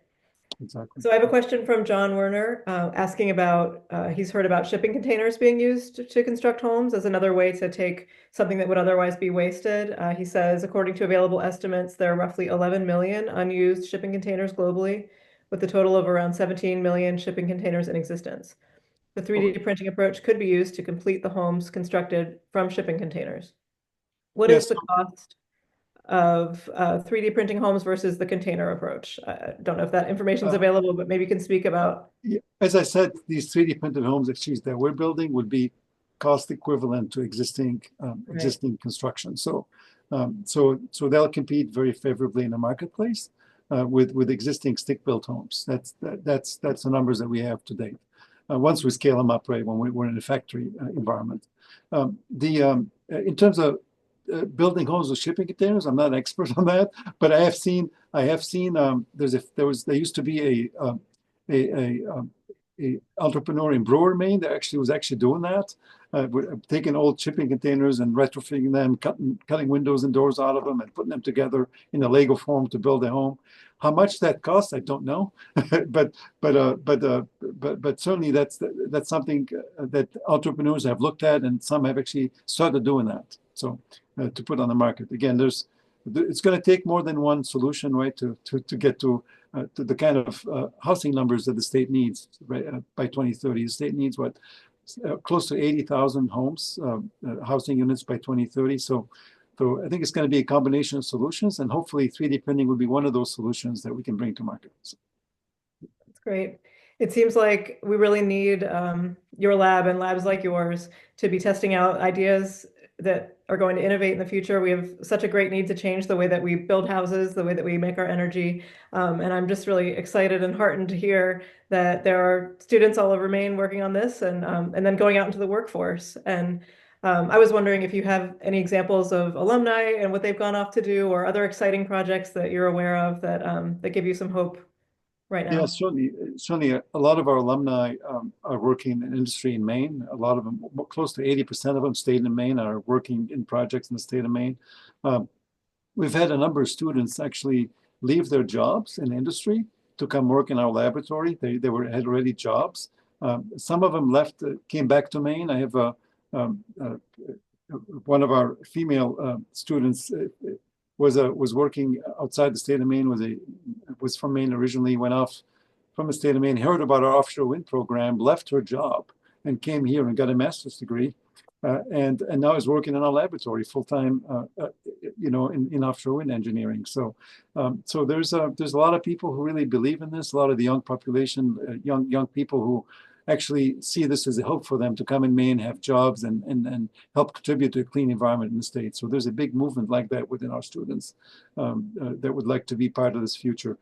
Exactly. So I have a question from John Werner asking about, he's heard about shipping containers being used to construct homes as another way to take something that would otherwise be wasted. He says, according to available estimates, there are roughly 11 million unused shipping containers globally, with a total of around 17 million shipping containers in existence. The 3D printing approach could be used to complete the homes constructed from shipping containers. What is the cost of 3D printing homes versus the container approach? I don't know if that information is available, but maybe you can speak about. As I said, these 3D printed homes that we're building would be cost equivalent to existing construction. So they'll compete very favorably in the marketplace with existing stick-built homes. That's the numbers that we have to date. Once we scale them up, right, when we're in a factory environment. In terms of building homes with shipping containers, I'm not an expert on that, but I have seen there used to be a entrepreneur in Brewer, Maine that was actually doing that, taking old shipping containers and retrofitting them, cutting windows and doors out of them and putting them together in a Lego form to build a home. How much that costs, I don't know, but certainly that's something that entrepreneurs have looked at, and some have actually started doing that. So to put on the market again, it's going to take more than one solution, right, to get to the kind of housing numbers that the state needs right, by 2030. The state needs what close to 80,000 homes, housing units by 2030. So I think it's going to be a combination of solutions, and hopefully 3D printing will be one of those solutions that we can bring to market. So. That's great. It seems like we really need your lab and labs like yours to be testing out ideas that are going to innovate in the future. We have such a great need to change the way that we build houses, the way that we make our energy. And I'm just really excited and heartened to hear that there are students all over Maine working on this and then going out into the workforce. And I was wondering if you have any examples of alumni and what they've gone off to do, or other exciting projects that you're aware of that give you some hope right Yeah, now. certainly a lot of our alumni are working in industry in Maine. A lot of them, close to 80% of them stayed in Maine, are working in projects in the state of Maine. Um, we've had a number of students actually leave their jobs in industry to come work in our laboratory. Had already jobs. Some of them left, came back to Maine. I have um, uh, one of our female students was working outside the state of Maine. Was from Maine originally. Went off from the state of Maine. Heard about our offshore wind program. Left her job and came here and got a master's degree. And now is working in our laboratory full time, in offshore wind engineering. So there's a lot of people who really believe in this. A lot of the young population, young people who actually see this as a hope for them to come in Maine, have jobs, and help contribute to a clean environment in the state. So there's a big movement like that within our students that would like to be part of this future.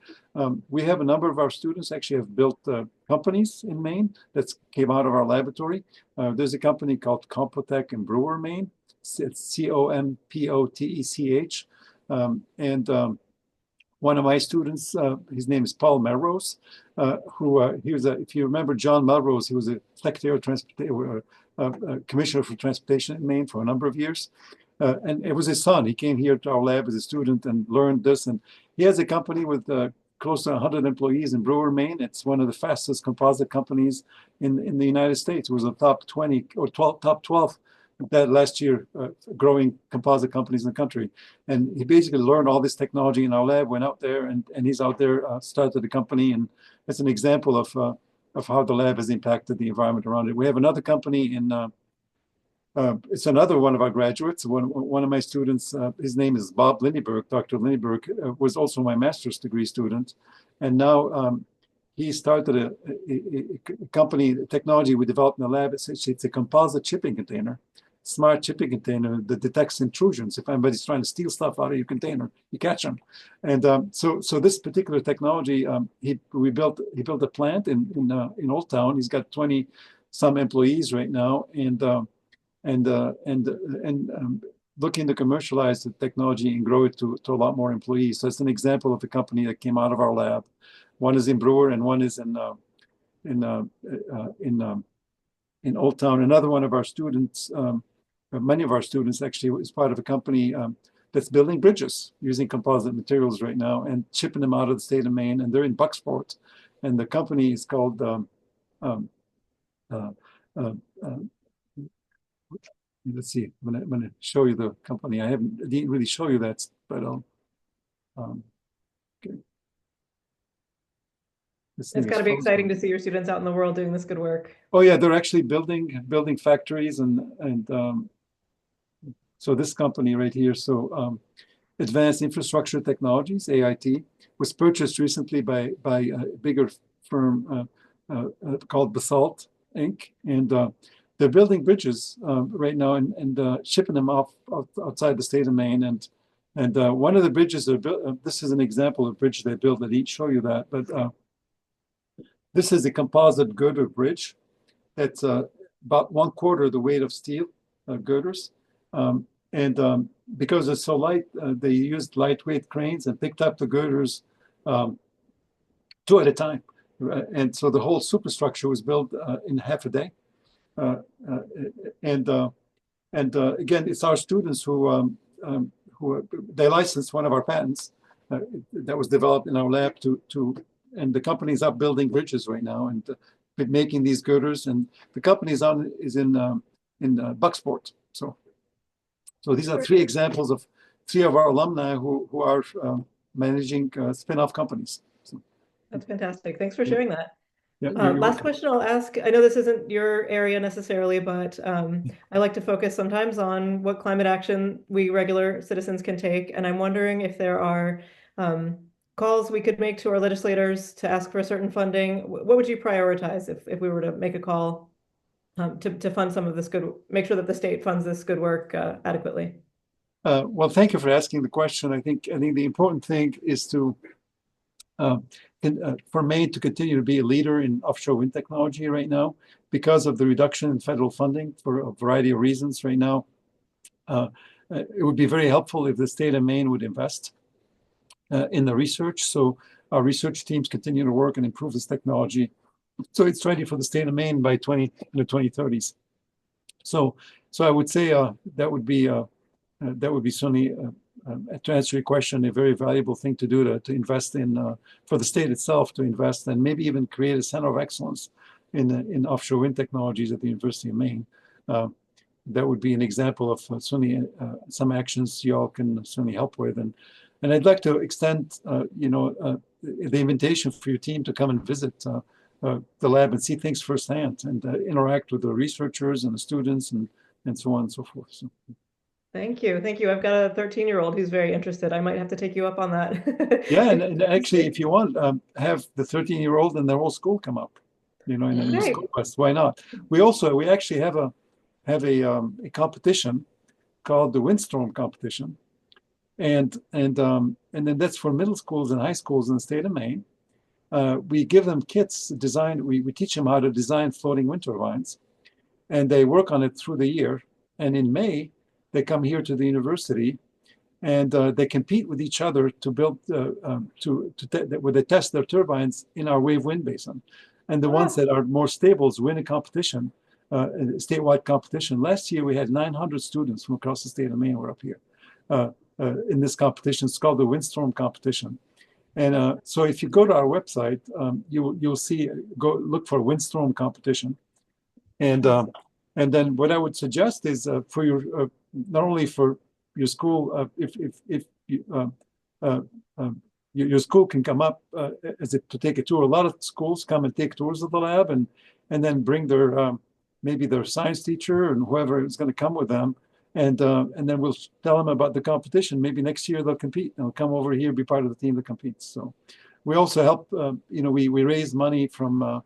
We have a number of our students actually have built companies in Maine that came out of our laboratory. There's a company called Compotech in Brewer, Maine. It's Compotech. And one of my students, his name is Paul Melrose, he was if you remember John Melrose, he was a Secretary of Transportation, Commissioner for Transportation in Maine for a number of years. And it was his son. He came here to our lab as a student and learned this. And he has a company with close to 100 employees in Brewer, Maine. It's one of the fastest composite companies in the United States. It was a top 20 or top 12 that last year growing composite companies in the country. And he basically learned all this technology in our lab, went out there, and he's out there, started the company. And it's an example of how the lab has impacted the environment around it. We have another company it's another one of our graduates. One of my students, his name is Bob Lindeberg. Dr. Lindeberg was also my master's degree student. And now he started a company, technology we developed in the lab. It's a composite shipping container, smart shipping container that detects intrusions. If anybody's trying to steal stuff out of your container, you catch them. And so this particular technology, he built a plant in Old Town. He's got 20 some employees right now, and looking to commercialize the technology and grow it to a lot more employees. So it's an example of a company that came out of our lab. One is in Brewer and one is in Old Town. Another one of our students, many of our students actually, is part of a company that's building bridges using composite materials right now and shipping them out of the state of Maine. And they're in Bucksport, and the company is called let's see. I'm gonna show you the company. I didn't really show you that, but okay. This It's thing got is to be frozen. exciting to see your students out in the world doing this good work. Oh yeah, they're actually building factories and so this company right here, Advanced Infrastructure Technologies (AIT) was purchased recently by a bigger firm called Basalt Inc. And they're building bridges right now and shipping them off outside the state of Maine. And one of the bridges they built. This is an example of a bridge they built. I didn't show you that, but this is a composite girder bridge. It's about 1/4 the weight of steel girders. And because it's so light, they used lightweight cranes and picked up the girders two at a time. And so the whole superstructure was built in half a day. Uh, uh, and again, it's our students who they licensed one of our patents that was developed in our lab and the company's up building bridges right now and making these girders. And the company is in Bucksport. So these are three examples of three of our alumni who are managing spin-off companies. So. That's fantastic. Thanks for Yeah, sharing that. yeah, you're Last welcome. question I'll ask. I know this isn't your area necessarily, but I like to focus sometimes on what climate action we regular citizens can take. And I'm wondering if there are um, calls we could make to our legislators to ask for certain funding. What would you prioritize if we were to make a call to fund some of this good, make sure that the state funds this good work adequately? Well, thank you for asking the question. I think the important thing is to uh, for Maine to continue to be a leader in offshore wind technology right now because of the reduction in federal funding for a variety of reasons right now. Uh, it would be very helpful if the state of Maine would invest in the research. So our research teams continue to work and improve this technology. So it's ready for the state of Maine by 2030s. So, so I would say that would be certainly, to answer your question, a very valuable thing to do to invest in for the state itself to invest and maybe even create a center of excellence in offshore wind technologies at the University of Maine. Uh, that would be an example of certainly some actions y'all can certainly help with. And I'd like to extend, the invitation for your team to come and visit the lab and see things firsthand and interact with the researchers and the students and so on and so forth. So, Thank you. Thank you. I've got a 13-year-old who's very interested. I might have to take you up on that. yeah, If and actually, if you want, have the 13-year-old and their whole school come up, in the Okay. school bus. Why not? We actually have a competition called the Windstorm competition, and then that's for middle schools and high schools in the state of Maine. We give them kits designed. We teach them how to design floating wind turbines, and they work on it through the year. And in May, they come here to the university, and they compete with each other to build where they test their turbines in our wave wind basin. And the ones Ah, that are more stable win a competition, a statewide competition. Last year we had 900 students from across the state of Maine were up here in this competition. It's called the Windstorm competition. And so if you go to our website, you'll see, go look for Windstorm competition. And then what I would suggest is for your not only for your school, if you, your school can come up to take a tour. A lot of schools come and take tours of the lab and then bring their maybe their science teacher and whoever is going to come with them. And then we'll tell them about the competition. Maybe next year they'll compete. They'll come over here, be part of the team that competes. So we also help. We raise money from a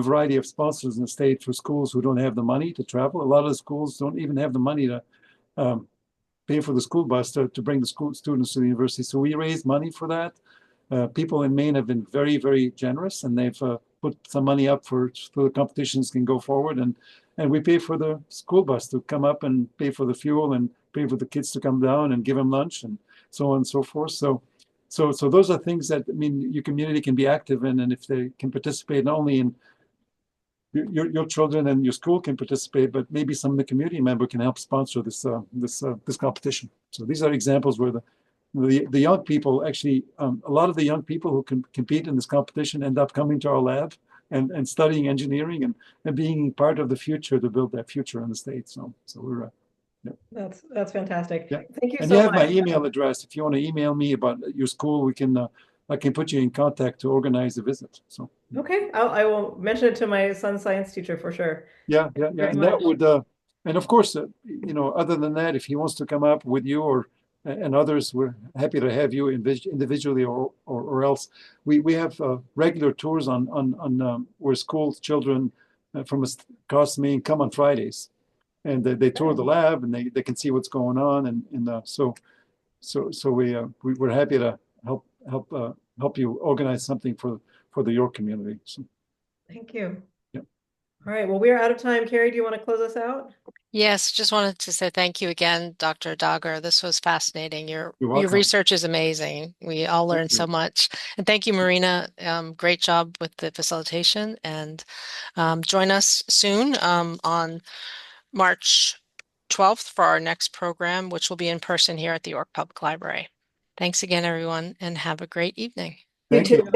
variety of sponsors in the state for schools who don't have the money to travel. A lot of the schools don't even have the money to um, pay for the school bus to bring the school students to the university. So we raise money for that. People in Maine have been very, very generous, and they've put some money up so the competitions can go forward. And we pay for the school bus to come up and pay for the fuel and pay for the kids to come down and give them lunch and so on and so forth. So those are things that, I mean, your community can be active in, and if they can participate not only in your children and your school can participate, but maybe some of the community member can help sponsor this competition. So these are examples where the young people actually, a lot of the young people who can compete in this competition end up coming to our lab and studying engineering and being part of the future to build that future in the state. So we're yeah. that's fantastic. Yeah. Thank you And you so have my much. email address. If you want to email me about your school, I can put you in contact to organize a visit. So. Okay, I will mention it to my son's science teacher for sure. Yeah, Thank yeah, you yeah. very And that much. would, and of course, other than that, if he wants to come up with you or and others, we're happy to have you individually or else. We have regular tours on where school children from across Maine come on Fridays, and they tour the lab and they can see what's going on and we're happy to help you organize something for the York community. So, Thank you. yeah, All right, well, we are out of time. Carrie, do you want to close us out? Yes, just wanted to say thank you again, Dr. Dagher. This was fascinating. you're Your welcome. research is amazing. We all Thank learned so you. much. And thank you, Marina. Great job with the facilitation. And join us soon on March 12th for our next program, which will be in person here at the York Public Library. Thanks again, everyone, and have a great evening. You Thank you. too. Thank